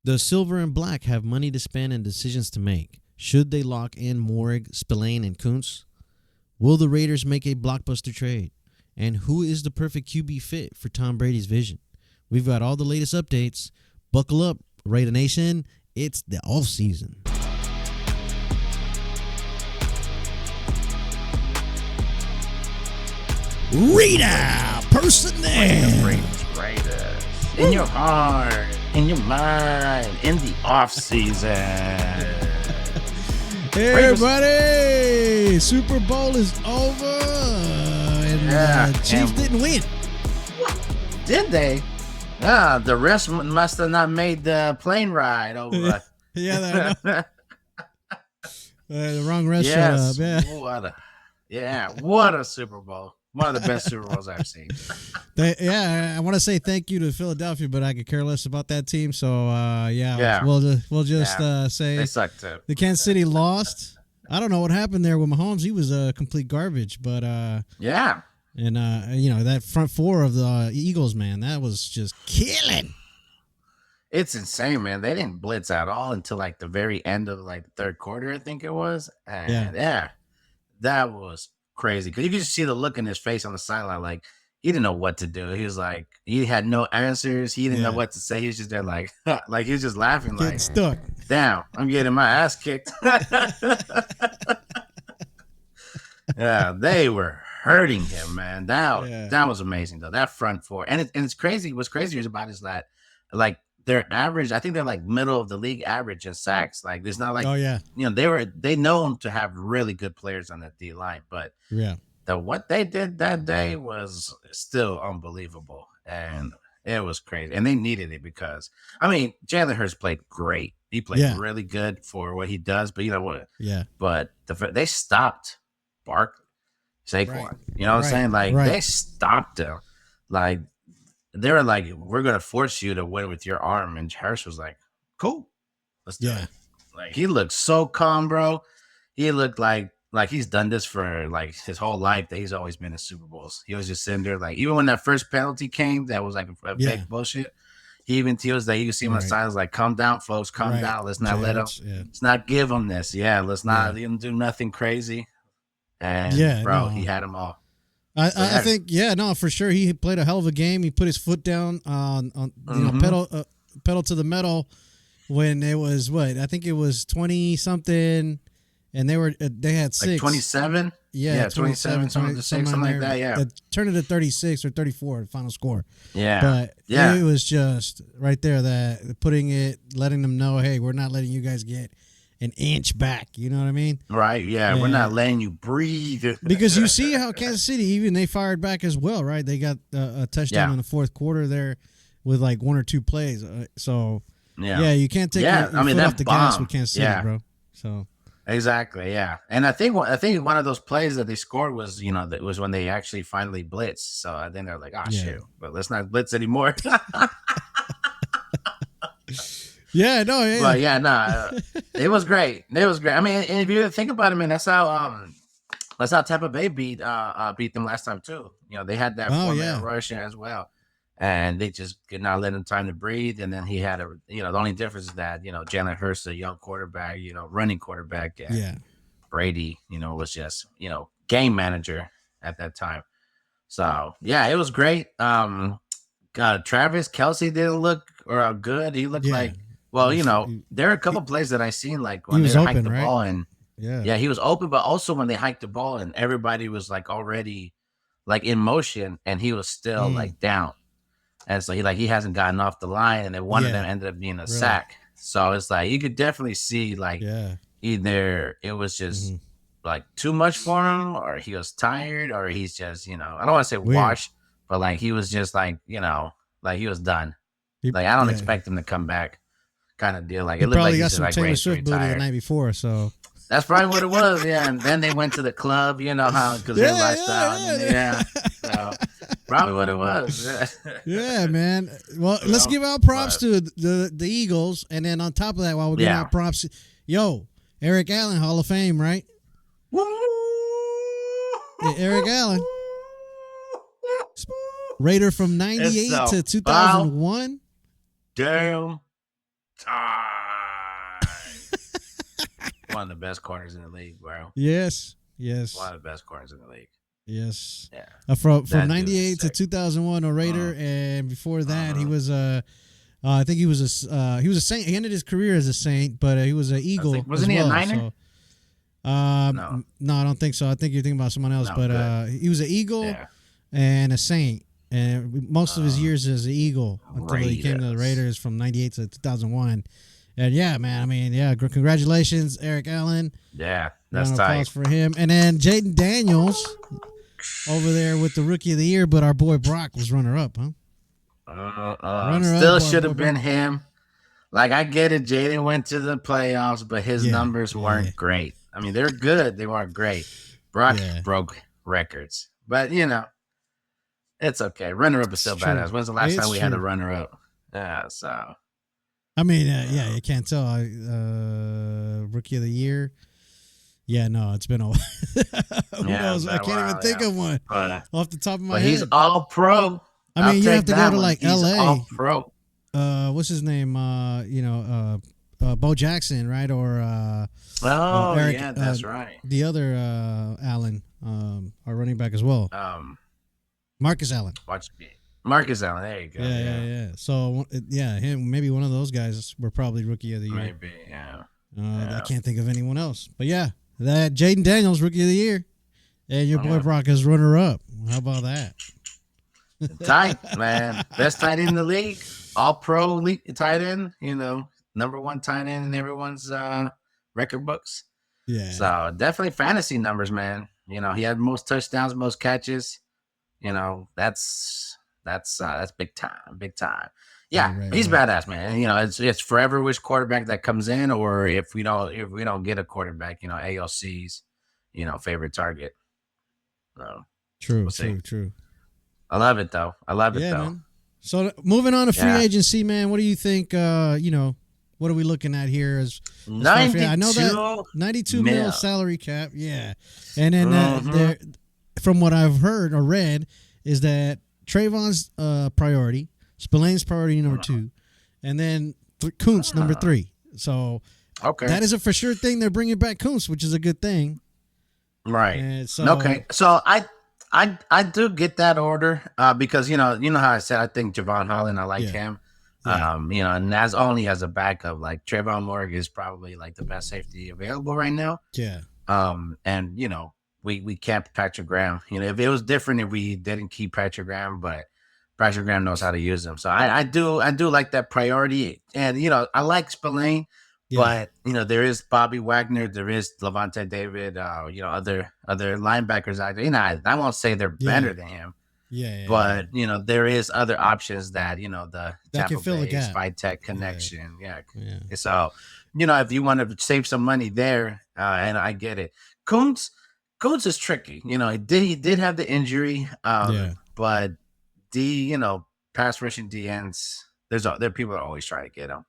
The silver and black have money to spend and decisions to make. Should they lock in Moehrig, Spillane, and Koonce? Will the Raiders make a blockbuster trade? And who is the perfect QB fit for Tom Brady's vision? We've got all the latest updates. Buckle up, Raider Nation. It's the offseason. Raider personnel. Raiders. In your heart, in your mind, in the offseason. Hey, everybody. Super Bowl is over. And Chiefs didn't win. Did they? The rest must have not made the plane ride over. Yeah, the wrong rest showed up. What a Super Bowl. One of the best Super Bowls I've seen. I want to say thank you to Philadelphia, but I could care less about that team. So, we'll just say they suck too. The Kansas City lost. I don't know what happened there with Mahomes. He was complete garbage, but yeah. And that front four of the Eagles, man, that was just killing. It's insane, man. They didn't blitz at all until like the very end of like the third quarter, I think it was. And that was crazy because you could just see the look in his face on the sideline. Like he didn't know what to do. He was like, he had no answers. He didn't know what to say. He was just there like he was just laughing, getting like stuck. Damn, I'm getting my ass kicked. Yeah, they were hurting him, man. That was amazing though. That front four, and it's crazy. What's crazier about it is that like their average, I think they're like middle of the league average in sacks. Like there's not like they know to have really good players on that D line, but what they did that day was still unbelievable, and it was crazy, and they needed it because I mean Jalen Hurts played great. He played really good for what he does, but you know what? Yeah. But they stopped Barkley, Saquon. Right. You know what I'm saying? Like they stopped him. Like they were like, "We're gonna force you to win with your arm," and Harris was like, "Cool, let's do it." Like he looked so calm, bro. He looked like he's done this for like his whole life. That he's always been in Super Bowls. He was just sitting there, like even when that first penalty came, that was like a big bullshit. He even tells that you can see him on the sides, like, "Calm down, folks, calm down. Let's not let him. Let's not give him this. Yeah, let's not let him do nothing crazy." And he had them all. I think, for sure. He played a hell of a game. He put his foot down on pedal to the metal when it was I think it was 20 something, and they had 6. Like 27. Yeah, 27, something like that. Yeah, turned it to 36 or 34, the final score. Yeah, but it was just right there that letting them know, hey, we're not letting you guys get an inch back. You know what I mean? Right. Yeah. We're not letting you breathe. Because you see how Kansas City, even they fired back as well, right? They got a touchdown in the fourth quarter there with like 1 or 2 plays. You can't take your foot off the gas with Kansas City, bro. So exactly. Yeah. And I think one of those plays that they scored was, that was when they actually finally blitzed. So then they're like, shoot, but let's not blitz anymore. It was great. It was great. I mean, and if you think about it, man, that's how Tampa Bay beat them last time too. They had that 4-man rush as well, and they just could not let him time to breathe. And then he had the only difference is that Jalen Hurts, a young quarterback, running quarterback, and Brady, was just game manager at that time. So it was great. Travis Kelce didn't look good. He looked like. Well, there are a couple plays that I seen like when they hiked the ball and he was open, but also when they hiked the ball and everybody was like already like in motion and he was still like down, and so he hasn't gotten off the line, and then one of them ended up being a sack. So it's like you could definitely see like either it was just like too much for him, or he was tired, or he's just I don't want to say washed, but like he was just like like he was done. Like I don't expect him to come back. Kind of deal. Like it looked like he got some Taylor Swift booty the night before, so that's probably what it was. Yeah, and then they went to the club. Because their lifestyle. So probably what it was. Yeah, man. Well, let's give out props to the Eagles, and then on top of that, while we're giving out props, Eric Allen, Hall of Fame, right? Eric Allen, Raider from '98 to 2001. Damn One of the best corners in the league, bro. Yes. One of the best corners in the league. Yes. Yeah. From 98 to 2001, a Raider, and before that, he was I think he was a Saint. He ended his career as a Saint, but he was an Eagle. Wasn't he a Niner? No, I don't think so. I think you're thinking about someone else. No, but he was an Eagle and a Saint, and most of his years as an Eagle until he came to the Raiders from 98 to 2001. And yeah, man, I mean, yeah, congratulations, Eric Allen. Yeah, that's tight. Applause for him. And then Jaden Daniels over there with the Rookie of the Year, but our boy Brock was runner-up, huh? Still should have been him. Like, I get it, Jalen went to the playoffs, but his numbers weren't great. I mean, they're good. They weren't great. Brock broke records. But, it's okay. Runner-up is still badass. When's the last time we had a runner-up? Yeah, so. I mean, you can't tell. Rookie of the Year. Yeah, no, it's been a while. Who knows? I can't even think of one off the top of my head. But he's all pro. I mean, you have to go to like LA. All pro. What's his name? Bo Jackson, right? Or Eric, yeah, that's right. The other Allen, our running back as well. Marcus Allen. Marcus Allen. There you go. Yeah. So him. Maybe one of those guys were probably Rookie of the Year. Maybe, yeah. I can't think of anyone else. But yeah, that Jaden Daniels Rookie of the Year, and your boy Brock is runner up. How about that? Tight, man. Best tight end in the league. All pro tight end. Number one tight end in everyone's record books. Yeah. So definitely fantasy numbers, man. He had most touchdowns, most catches. That's big time. Big time. Yeah, he's badass, man. It's forever which quarterback that comes in, or if we don't get a quarterback, ALC's, favorite target. So true. I love it though. Man. So moving on to free agency, man. What do you think? What are we looking at here? As 92. I know that 92 mil salary cap. Yeah, and then from what I've heard or read is that Trayvon's priority, Spillane's priority number 2, and then Koonce number 3. So that is a for sure thing. They're bringing back Koonce, which is a good thing. Right. So I do get that order because you know how I said I think Javon Holland, I like him. Yeah. And as only as a backup, like Trayvon Moehrig is probably like the best safety available right now. Yeah. And we kept Patrick Graham. If it was different if we didn't keep Patrick Graham, but Patrick Graham knows how to use them. So I do like that priority. And I like Spillane. Yeah. But there is Bobby Wagner, there is Levante David, other linebackers out there. I won't say they're better than him. But there is other options that the Tampa Bay Spy Tech connection. Yeah. So if you want to save some money there, and I get it. Koonce is tricky. He did have the injury, but pass rushing DNs. There people are always trying to get him.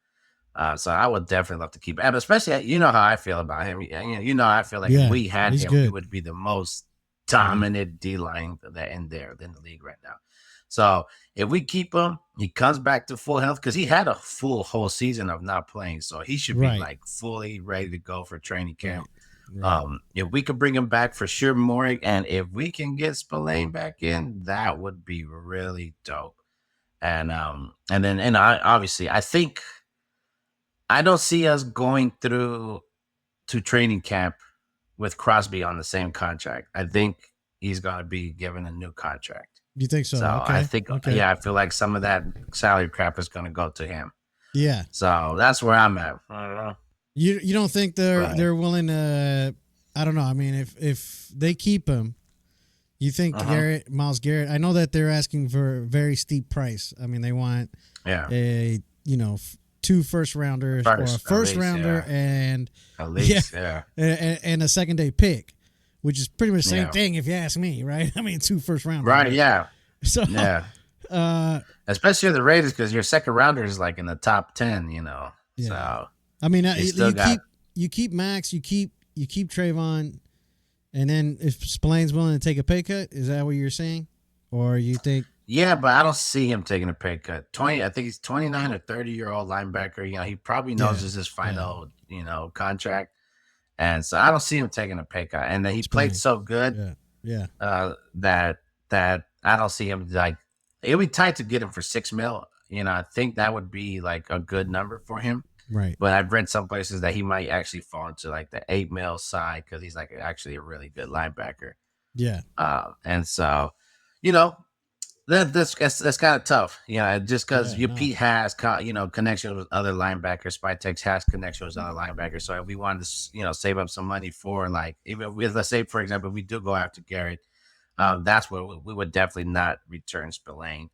So I would definitely love to keep him, especially how I feel about him. I feel like if we had him, he would be the most dominant D line in the league right now. So if we keep him, he comes back to full health because he had a full whole season of not playing, so he should be like fully ready to go for training camp. Right. If we could bring him back for sure, Moehrig, and if we can get Spillane back in, that would be really dope. And then obviously I think. I don't see us going through to training camp with Crosby on the same contract. I think he's going to be given a new contract. You think so? So I think, I feel like some of that salary cap is going to go to him. Yeah. So that's where I'm at. I don't know. You don't think they're willing to? I don't know. I mean, if they keep him, you think Myles Garrett? I know that they're asking for a very steep price. I mean, they want a 2 first rounders or a first rounder and at least and a second day pick, which is pretty much the same thing if you ask me, right? I mean, 2 first rounders, right? Yeah. So especially the Raiders because your second rounder is like in the top 10, Yeah. So I mean, you keep Max, you keep Trayvon, and then if Spillane's willing to take a pay cut, is that what you're saying, or you think? Yeah, but I don't see him taking a pay cut. 20, I think he's 29 or 30-year-old linebacker. He probably knows Yeah, this is his yeah. final, contract. And so I don't see him taking a pay cut. And then he played Spillane. so good Yeah, yeah, that I don't see him like it would be tight to get him for 6 mil. I think that would be like a good number for him. right. But I've read some places that he might actually fall into like the 8 mil side because he's like actually a really good linebacker. Yeah, And so, you know, that's kind of tough, just because yeah, your no, Pete has connections with other linebackers. Spytex has connections with other linebackers. So if we wanted to, save up some money for like even with let's say for example, if we do go after Garrett, that's where we would definitely not return Spillane,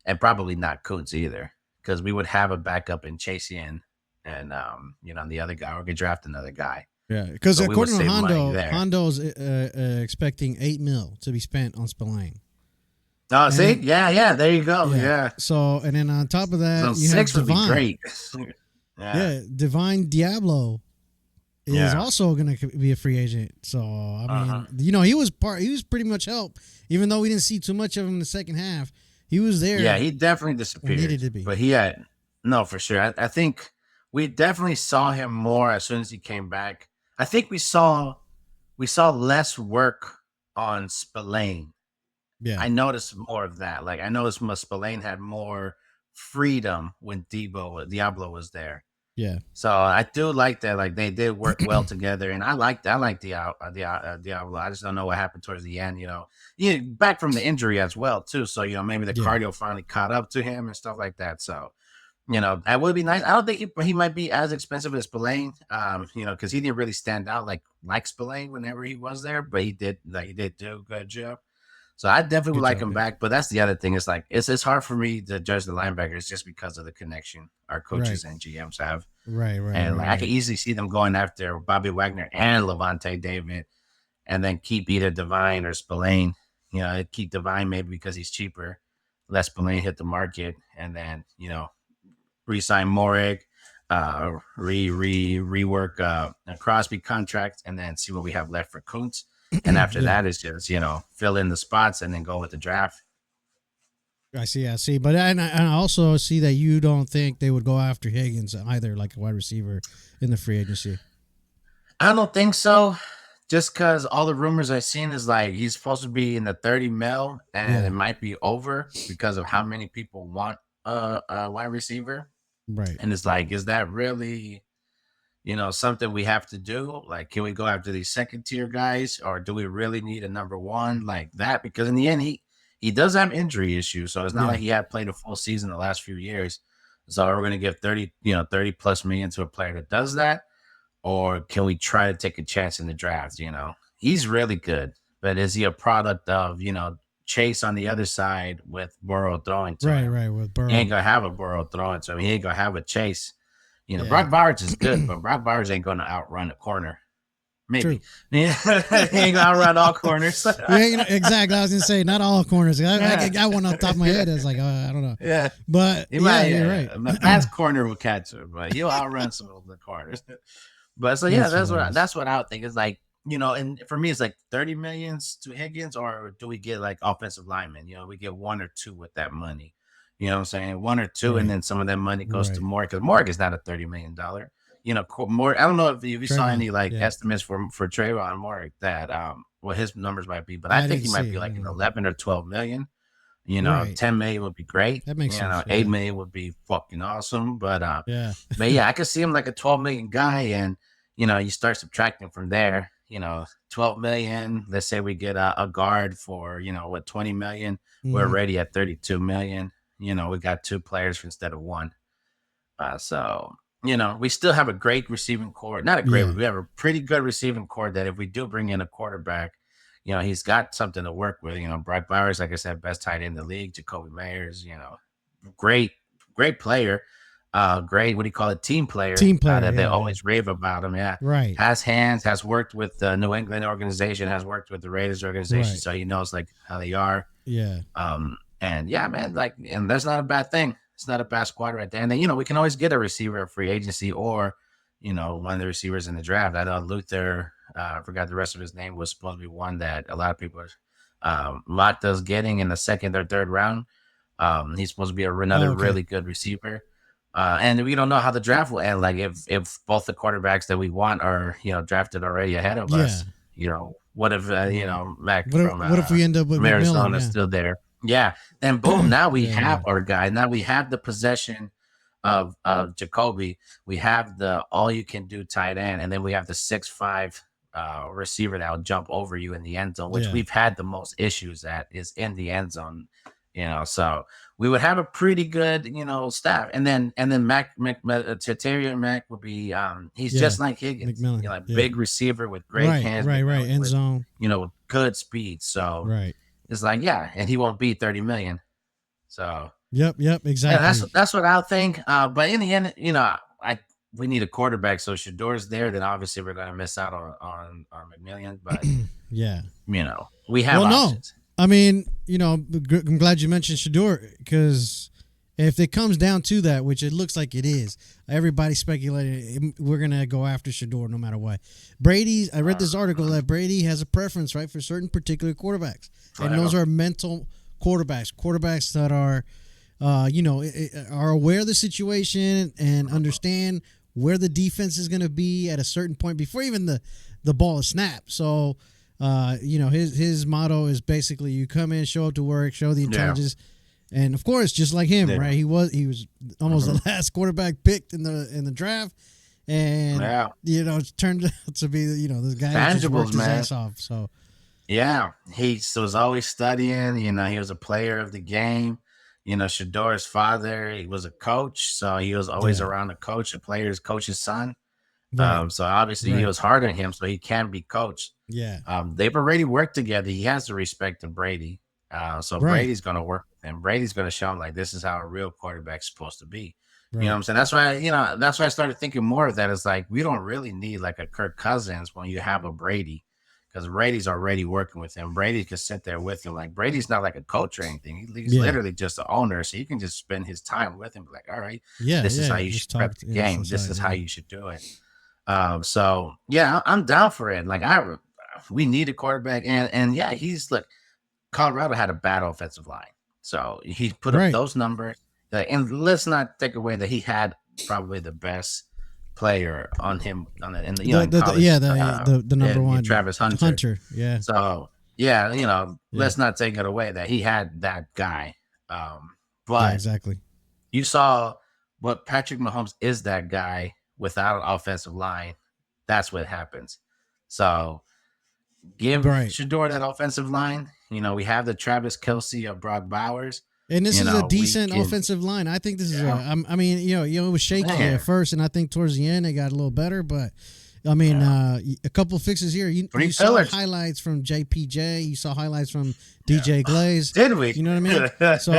and probably not Koonce either, because we would have a backup in Chase in, and the other guy, or we could draft another guy. yeah. Because So we would according to save money there. Hondo's expecting 8 mil to be spent on Spillane, Oh, and see, then yeah, there you go, yeah. yeah. So and then on top of So that, you have 6 would be Divine. great. Yeah, Yeah, Divine Diablo is yeah. also going to be a free agent. So I Uh-huh. mean, he was pretty much help, even though we didn't see too much of him in the second half. He was Yeah, there he definitely when needed disappeared, to be. but he had no for sure. I think we definitely saw him more as soon as he came back. I think we saw less work on Spillane. Yeah, I noticed more of that. Like I noticed Spillane had more freedom when Diablo was there. yeah, So I do like that. Like they did work well together, and I like Diablo. I just don't know what happened towards the end. Back from the injury as well too. So maybe the yeah, cardio finally caught up to him and stuff like that. So that would be nice. I don't think he might be as expensive as Spillane. Because he didn't really stand out like Spillane whenever he was there, but he did do a good job. So I definitely would good like job. him Yeah, back. But that's the other thing. It's like it's hard for me to judge the linebackers just because of the connection our right, coaches and GMs have. right, right, And right, like I could right. easily see them going after Bobby Wagner and Levante David, and then keep either Divine or Spillane. Keep Divine maybe because he's cheaper, let Spillane hit the market, and then re-sign Moehrig, rework a Crosby contract, and then see what we have left for Koonce. And after Yeah, that is just fill in the spots and then go with the draft. I see. But I also see that you don't think they would go after Higgins either, like a wide receiver in the free agency. I don't think so. Just because all the rumors I've seen is like he's supposed to be in the 30 mil, and it Yeah, might be over because of how many people want a wide receiver. right. And it's like, is that really something we have to do? Like, can we go after these second tier guys, or do we really need a number one like that? Because in the end, he does have injury issues, so it's not Yeah, like he had played a full season the last few years. So we're going to give 30 plus million to a player that does that, or can we try to take a chance in the draft? He's really good, but is he a product of Chase on the other side with Burrow throwing to right, him? right. With He ain't Burrow. gonna have a Burrow throwing to him. He ain't gonna have a Chase. Yeah, Brock Bowers is good, but Brock Bowers ain't gonna outrun a corner. true. Maybe he ain't gonna outrun all corners. Yeah, exactly. I was gonna say not all corners. I Yeah, got one off the top of my head. I was like, I don't know, yeah. but He yeah, might. you're Yeah, right. a fast corner will catch him, but he'll outrun some of the corners. But so yeah, That's that's what hilarious. that's what I would think is like. And for me, it's like 30 millions to Higgins, or do we get like offensive linemen? We get one or two with that money. You know what I'm saying? One or two, and Right, then some of that money goes to right. Moehrig, because Moehrig is not a $30 million. More. I don't know if you saw Trayvon. any like Yeah, estimates for Trayvon Moehrig that what his numbers might be, but I I think didn't he might see. be I like don't an know. 11 or 12 million. Right. 10 million would be great. That makes sense. 8 Yeah, million would be fucking awesome. yeah, But yeah, I could see him like a 12 million guy, and you start subtracting from there. 12 million. Let's say we get a guard for 20 million. We're hmm, already at 32 million. We got two players instead of one. So we still have a great receiving core. Not a great, yeah, we have a pretty good receiving core that if we do bring in a quarterback, he's got something to work with. Brock Bowers, like I said, best tight end in the league. Jacoby Meyers, great, great player. Great, what do you call it? Team player. team player. That they Yeah, yeah. always rave about him. Yeah, Right, has hands. Has worked with the New England organization. Has worked with the Raiders organization, right. so he knows like how they are. Yeah, And yeah, man, like, and that's not a bad thing. It's not a bad squad right there. And then, we can always get a receiver at free agency, or, one of the receivers in the draft. I know Luther, I forgot the rest of his name, was supposed to be one that a lot of people are mocked us getting in the second or third round. He's supposed to be another really good receiver. And we don't know how the draft will end. Like if both the quarterbacks that we want are drafted already ahead of us, what if Mac What if we end up with from Arizona McMillan? is still there? Yeah. Then boom, now we Yeah, have our guy. Now we have the possession of Jacoby. We have the all you can do tight end, and then we have the 6'5" receiver that will jump over you in the end zone, which we've had the most issues at is in the end zone. So we would have a pretty good, staff, and then Terry Mac would be, he's just like Higgins, big receiver with great hands, right, end zone, good speed. So it's like, and he won't be 30 million. So yep, exactly. Yeah, that's what I'll think. But in the end, we need a quarterback. So Shador's there, then obviously we're gonna miss out on McMillian. But we have options. No. I mean, I'm glad you mentioned Shador because if it comes down to that, which it looks like it is, everybody speculated we're going to go after Shador no matter what. I read this article that Brady has a preference, right, for certain particular quarterbacks. And those are mental quarterbacks that are, are aware of the situation and understand where the defense is going to be at a certain point before even the ball is snapped. So, his motto is basically you come in, show up to work, show the intelligence, and of course, just like him, right? He was almost the last quarterback picked in the draft, and it turned out to be this guy who just worked his ass off. So he was always studying. He was a player of the game. Shador's father, he was a coach, so he was always around the coach, coach's son. Right. So obviously he was hard on him, so he can be coached. Yeah. They've already worked together. He has the respect of Brady. So Brady's going to work with him. Brady's going to show him like this is how a real quarterback's supposed to be. Right. You know what I'm saying? That's why I started thinking more of that. It's like we don't really need like a Kirk Cousins when you have a Brady, because Brady's already working with him. Brady can sit there with him. Like Brady's not like a coach or anything. He's literally just the owner, so you can just spend his time with him. Like, all right, this is how you should prep the game. This is how you should do it. So I'm down for it. Like we need a quarterback, and Colorado had a bad offensive line, so he put up those numbers. And let's not take away that he had probably the best player on him the number one, Travis Hunter. Yeah. So let's not take it away that he had that guy. But exactly. You saw what Patrick Mahomes is, that guy without an offensive line. That's what happens. So give Shador that offensive line. We have the Travis Kelce of Brock Bowers. And this is a decent offensive line. I think this is it was shaky at first, and I think towards the end it got a little better. But I mean, a couple of fixes here. You saw highlights from JPJ. You saw highlights from DJ Glaze. Did we? You know what I mean? So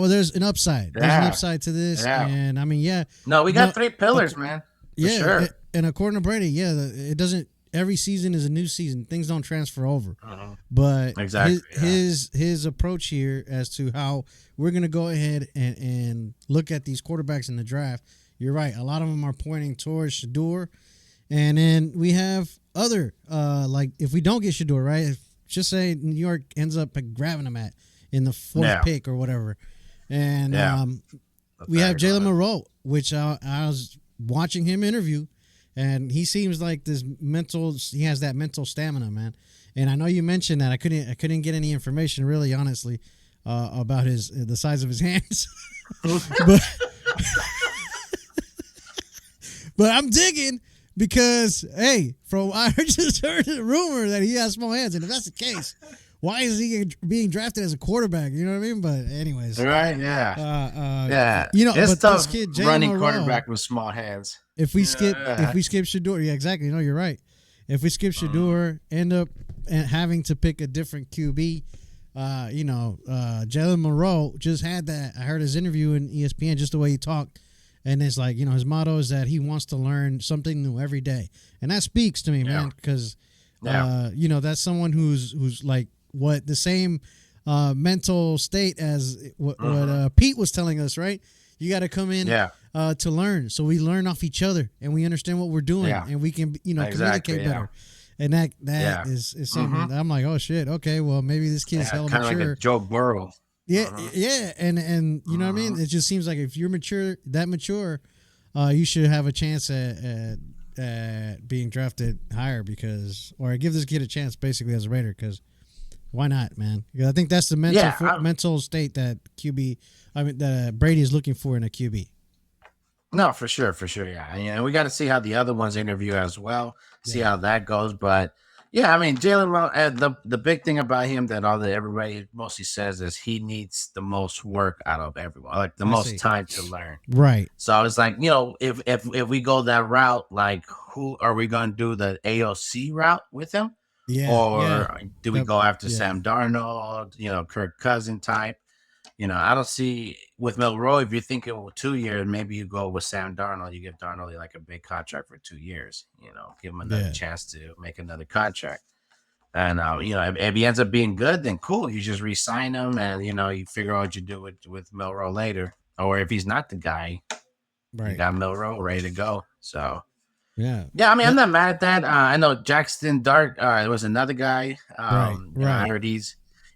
there's an upside. There's an upside to this, and I mean, No, we got 3 pillars, man. For sure. And according to Brady, it doesn't. Every season is a new season. Things don't transfer over. But his approach here as to how we're going to go ahead and look at these quarterbacks in the draft, you're right. A lot of them are pointing towards Shador. And then we have other, like if we don't get Shador, right, just say New York ends up grabbing him in the 4th pick or whatever. And we have Jalen Monroe, which I was watching him interview. And he seems like he has that mental stamina, man. And I know you mentioned that I couldn't get any information really, honestly, about the size of his hands. but I'm digging because, hey, I just heard a rumor that he has small hands. And if that's the case, why is he being drafted as a quarterback? You know what I mean? But anyways. Right, it's but tough this kid, running Monroe, quarterback with small hands. If we skip Shador, exactly. No, you're right. If we skip Shador, end up having to pick a different QB, Jalen Milroe just had that. I heard his interview in ESPN, just the way he talked. And it's like, his motto is that he wants to learn something new every day. And that speaks to me, man, because, that's someone who's like the same mental state as what Pete was telling us, right? You got to come in to learn. So we learn off each other and we understand what we're doing and we can, communicate better. And that is something that I'm like, oh shit. Okay. Well, maybe this kid's hella kind mature. of like a Joe Burrow. Yeah, and you know what I mean. It just seems like if you're that mature, you should have a chance at being drafted higher or give this kid a chance basically as a Raider because why not, man? Because I think that's the mental state that that Brady is looking for in a QB. No, for sure, yeah. And we got to see how the other ones interview as well, see how that goes. But yeah, I mean, Jalen, the big thing about him that everybody mostly says is he needs the most work out of everyone, like the most time to learn. Right. So it's like, if we go that route, like who are we going to do the AOC route with him? Yeah. Or do we go after Sam Darnold, Kirk Cousin type? I don't see with Milroe, if you're thinking 2 years, maybe you go with Sam Darnold. You give Darnold like a big contract for 2 years, give him another chance to make another contract. And, if he ends up being good, then cool. You just re-sign him and, you figure out what you do with Milroe later. Or if he's not the guy, you got Milroe ready to go. So, yeah. I mean, I'm not mad at that. I know Jackson Dart, there was another guy. Right. I heard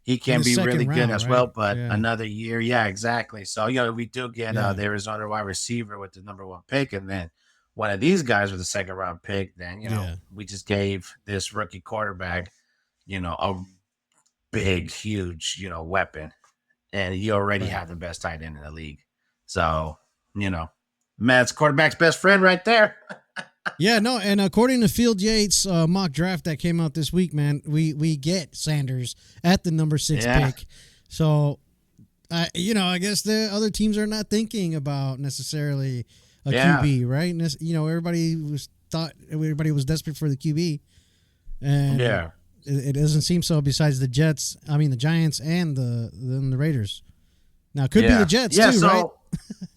he can be really good as well, but another year. Yeah, exactly. So, we do get the Arizona wide receiver with the number 1 pick. And then one of these guys with the 2nd round pick. Then, we just gave this rookie quarterback, a big, huge, weapon. And you already have the best tight end in the league. So, Matt's quarterback's best friend right there. Yeah, no, and according to Field Yates' mock draft that came out this week, man, we get Sanders at the number 6 pick. So, I guess the other teams are not thinking about necessarily a QB, right? Everybody was desperate for the QB, and it doesn't seem so. Besides the Giants, and the Raiders. Now, it could be the Jets too, right?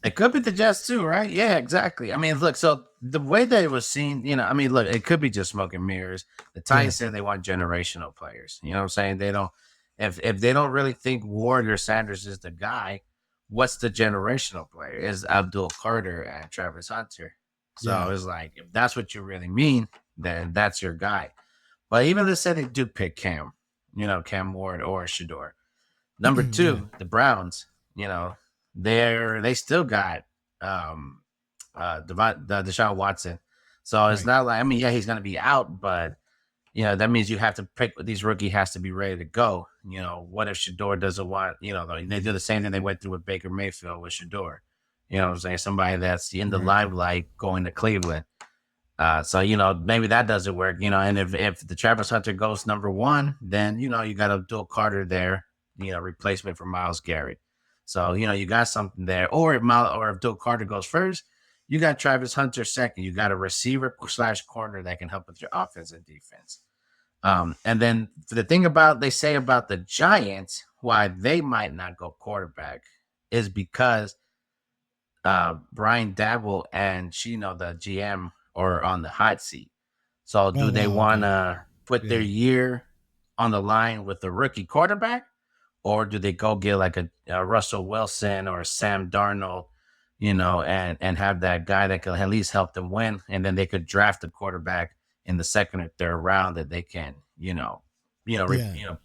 It could be the Jets too, right? Yeah, exactly. I mean, look, so the way that it was seen, look, it could be just smoke and mirrors. The Titans said they want generational players. You know what I'm saying? They don't, if they don't really think Ward or Sanders is the guy, what's the generational player? Is Abdul Carter and Travis Hunter. So it's like, if that's what you really mean, then that's your guy. But even let's say they do pick Cam Ward or Shador. Number 2, the Browns, they still got Deshaun Watson. So it's not like, he's going to be out, but that means you have to pick these rookie has to be ready to go. What if Shador doesn't want, they do the same thing they went through with Baker Mayfield with Shador. You know what I'm saying? Somebody that's in the limelight going to Cleveland. So, maybe that doesn't work, and if the Travis Hunter goes number 1, then, you got Abdul Carter there, replacement for Myles Garrett. So, you got something there. Or if Abdul Carter goes first, you got Travis Hunter second. You got a receiver / corner that can help with your offense and defense. And then the thing they say about the Giants, why they might not go quarterback is because Brian Dabble and Chino, the GM, are on the hot seat. So do they want to put their year on the line with the rookie quarterback? Or do they go get like a Russell Wilson or a Sam Darnold, and have that guy that can at least help them win? And then they could draft a quarterback in the 2nd or 3rd round that they can,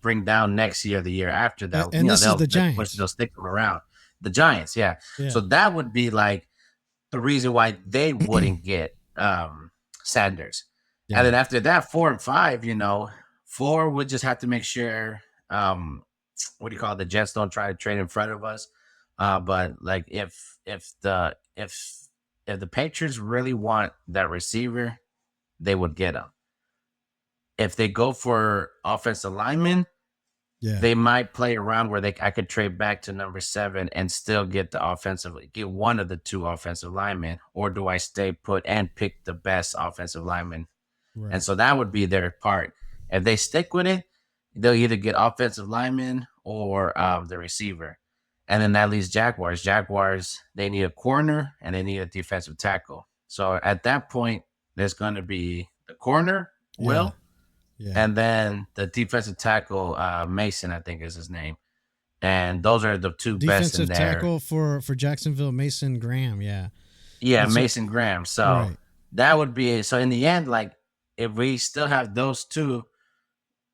bring down next year, the year after that. And this is the Giants. They'll stick them around. The Giants, yeah. So that would be like the reason why they wouldn't get Sanders. Yeah. And then after that, 4 and 5, 4 would just have to make sure the Jets don't try to trade in front of us. But like if the Patriots really want that receiver, they would get him. If they go for offensive linemen, they might play around where I could trade back to number 7 and still get get one of the 2 offensive linemen, or do I stay put and pick the best offensive lineman? Right. And so that would be their part. If they stick with it, they'll either get offensive linemen or the receiver. And then that leaves Jaguars. They need a corner and they need a defensive tackle. So at that point, there's going to be the corner, Will. Yeah. And then the defensive tackle, Mason, I think is his name. And those are the 2 best in there. Defensive tackle for Jacksonville, Mason Graham, yeah. Yeah, Mason Graham. So that would be – so in the end, like if we still have those 2,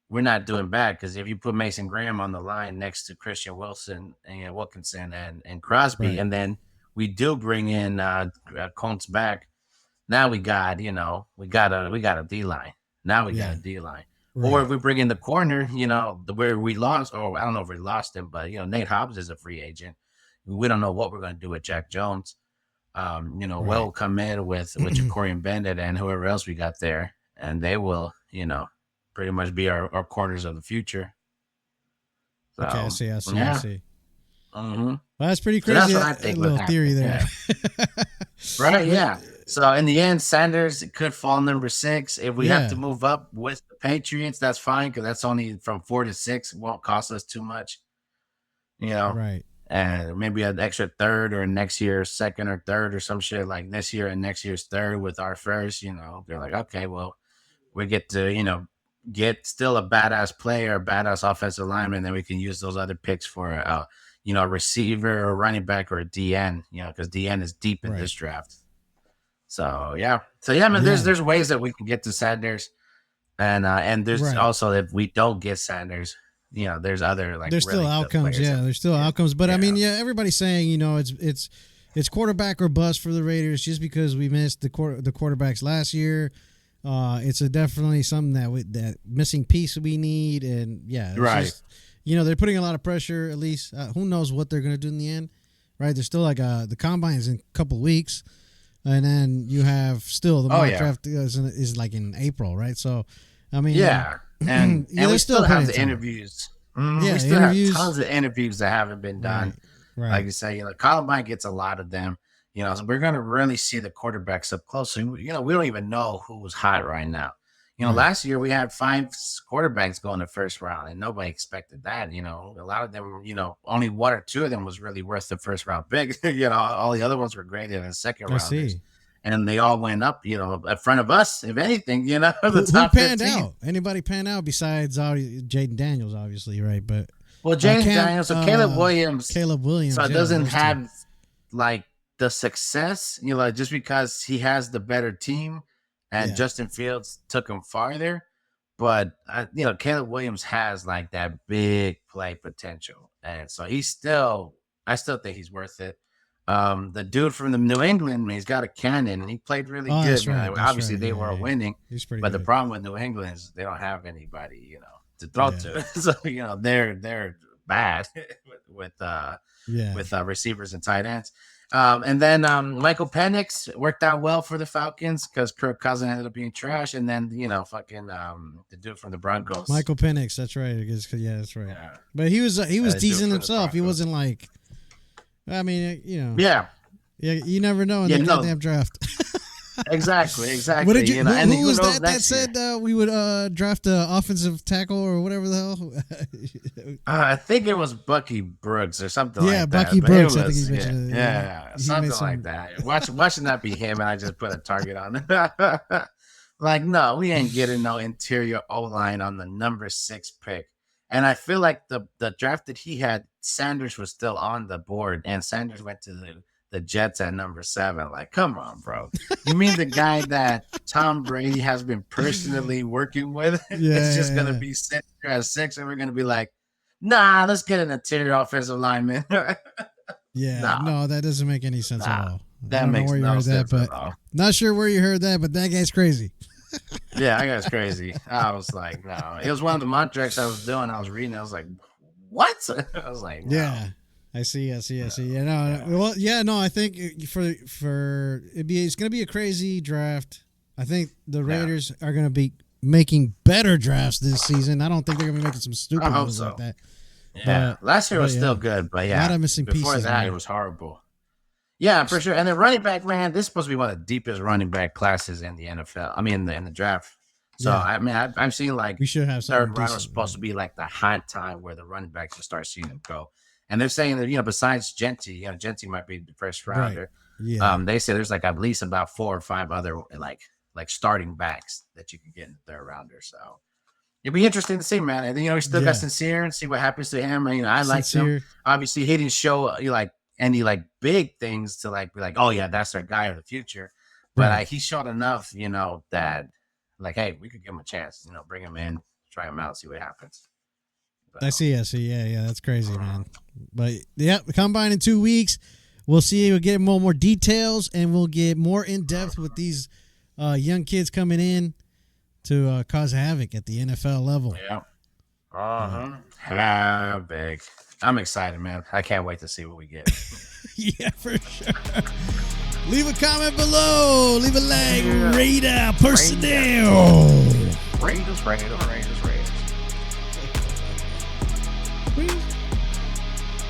we're not doing bad because if you put Mason Graham on the line next to Christian Wilson and Wilkinson and Crosby, Right. and then we do bring in Koonce back, now we got a D line. Now we got a Yeah. D line. Or if Right. we bring in the corner, where we lost, or I don't know if we lost him, but Nate Hobbs is a free agent. We don't know what we're going to do with Jack Jones. Right. We'll come in with Jacorian Bennett and whoever else we got there, and they will, pretty much be our corners of the future. Okay. I So see. I see. I yeah, see. hmm Well, that's pretty so that's crazy. what I A think would little theory happen. there. Yeah, right. But Yeah. So in the end, Sanders could fall number 6. If we have to yeah. move up with the Patriots, that's fine because that's only from 4 to 6. It won't cost us too much, you know. Right. And maybe an extra third or next year's second or third or some shit like this year and next year's third with our first. They're like, okay, well, we get to get still a badass player, a badass offensive lineman, then we can use those other picks for a receiver or running back or a DN, because DN is deep in Right. this draft. So yeah, man, Yeah. there's ways that we can get to Sanders, and there's Right. also if we don't get Sanders, there's other like There's really still good outcomes. players Yeah. that There's still yeah, outcomes. But I yeah, mean, yeah, everybody's saying, it's quarterback or bust for the Raiders just because we missed the quarterbacks last year. It's definitely something that missing piece we need, and yeah, it's right. just they're putting a lot of pressure. At least who knows what they're gonna do in the end, right? There's still like the combine is in a couple weeks, and then you have still the Oh mock yeah, draft is like in April, right? So, I mean, yeah, and yeah, we there's still still have plenty of the time. interviews. Yeah, We still have interviews. tons of interviews that haven't been done. Right, Like right. you say, Columbine gets a lot of them. So we're gonna really see the quarterbacks up close. So, we don't even know who's hot right now. Right. Last year we had 5 quarterbacks go in the first round, and nobody expected that. A lot of them, only 1 or 2 of them was really worth the first round pick. All the other ones were graded as second I rounders, see. and they all went up. In front of us, if anything. The Who top panned 15. out? Anybody panned out besides Jaden Daniels, obviously, right? But Well, James Cam, Daniels, so Caleb Williams, Caleb so Williams, it yeah, doesn't those two. have like the success, just because he has the better team, and Yeah. Justin Fields took him farther. But Caleb Williams has like that big play potential, and so I still think he's worth it. The dude from the New England, he's got a cannon, and he played really Oh, good. that's right. That's Obviously right. they Yeah, were yeah. winning, He's pretty but the good. problem with New England is they don't have anybody, to throw Yeah. to. So they're bad Yeah. with receivers and tight ends. And then Michael Penix worked out well for the Falcons because Kirk Cousins ended up being trash. And then, fucking the dude from the Broncos. Michael Penix, that's right. Yeah, that's right. Yeah. But he was The dude decent from the himself. He Broncos. wasn't like, I mean, Yeah. yeah, you never know in Yeah, the no. goddamn draft. Exactly. What did you? And Who who was knows that next said year? we would draft an offensive tackle or whatever the hell? I think it was Bucky Brooks or something Yeah, like Bucky that. But it Brooks. I think he was, mentioned it. yeah, He made something some. like that. Watching that be him, and I just put a target on it. Like, no, we ain't getting no interior O line on the number 6 pick. And I feel like the draft that he had, Sanders was still on the board, and Sanders went to the Jets at number 7. Like, come on, bro. You mean the guy that Tom Brady has been personally working with is just gonna Yeah, be sitting there at 6, and we're gonna be like, nah, let's get an interior offensive lineman. yeah. No, No, that doesn't make any sense at nah, all. I that don't know makes where you no heard that, sense at but all. not sure where you heard that. But that guy's crazy. Yeah, I guess crazy. I was like, no. It was one of the mock drafts I was doing. I was reading. I was like, what? I was like, no. Yeah, I see. Yeah, no, Yeah. well, yeah, no. I think for it's going to be a crazy draft. I think the Yeah. Raiders are going to be making better drafts this season. I don't think they're going to be making some I stupid hope moves so. like that. Yeah. Last year was Yeah, still good, but a lot yeah, of missing before pieces, that, man. it was horrible. Yeah, for sure. And then running back, man, this is supposed to be one of the deepest running back classes in the NFL. I mean, in the draft. So, Yeah, I mean, I'm seeing like we should have something third round was decent. supposed to be like the hot time where the running backs will start seeing them go. And they're saying that, besides Genty, Genty might be the first Right. rounder. Yeah, They say there's like at least about 4 or 5 other like starting backs that you can get in the third rounder. So it'd be interesting to see, man. And we still got yeah. Sincere and see what happens to him. I liked him. Sincere. Obviously, he didn't show like any like big things to like be like, oh yeah, that's our guy of the future. But Right. he showed enough, that like, hey, we could give him a chance. Bring him in, try them out, see what happens. But, I see. Yeah, that's crazy, man. But yeah, the combine in 2 weeks. We'll see. We'll get more details, and we'll get more in depth with these young kids coming in to cause havoc at the NFL level. Yeah. Big. I'm excited, man. I can't wait to see what we get. Yeah, for sure. Leave a comment below. Leave a like. Raider personnel. Raiders.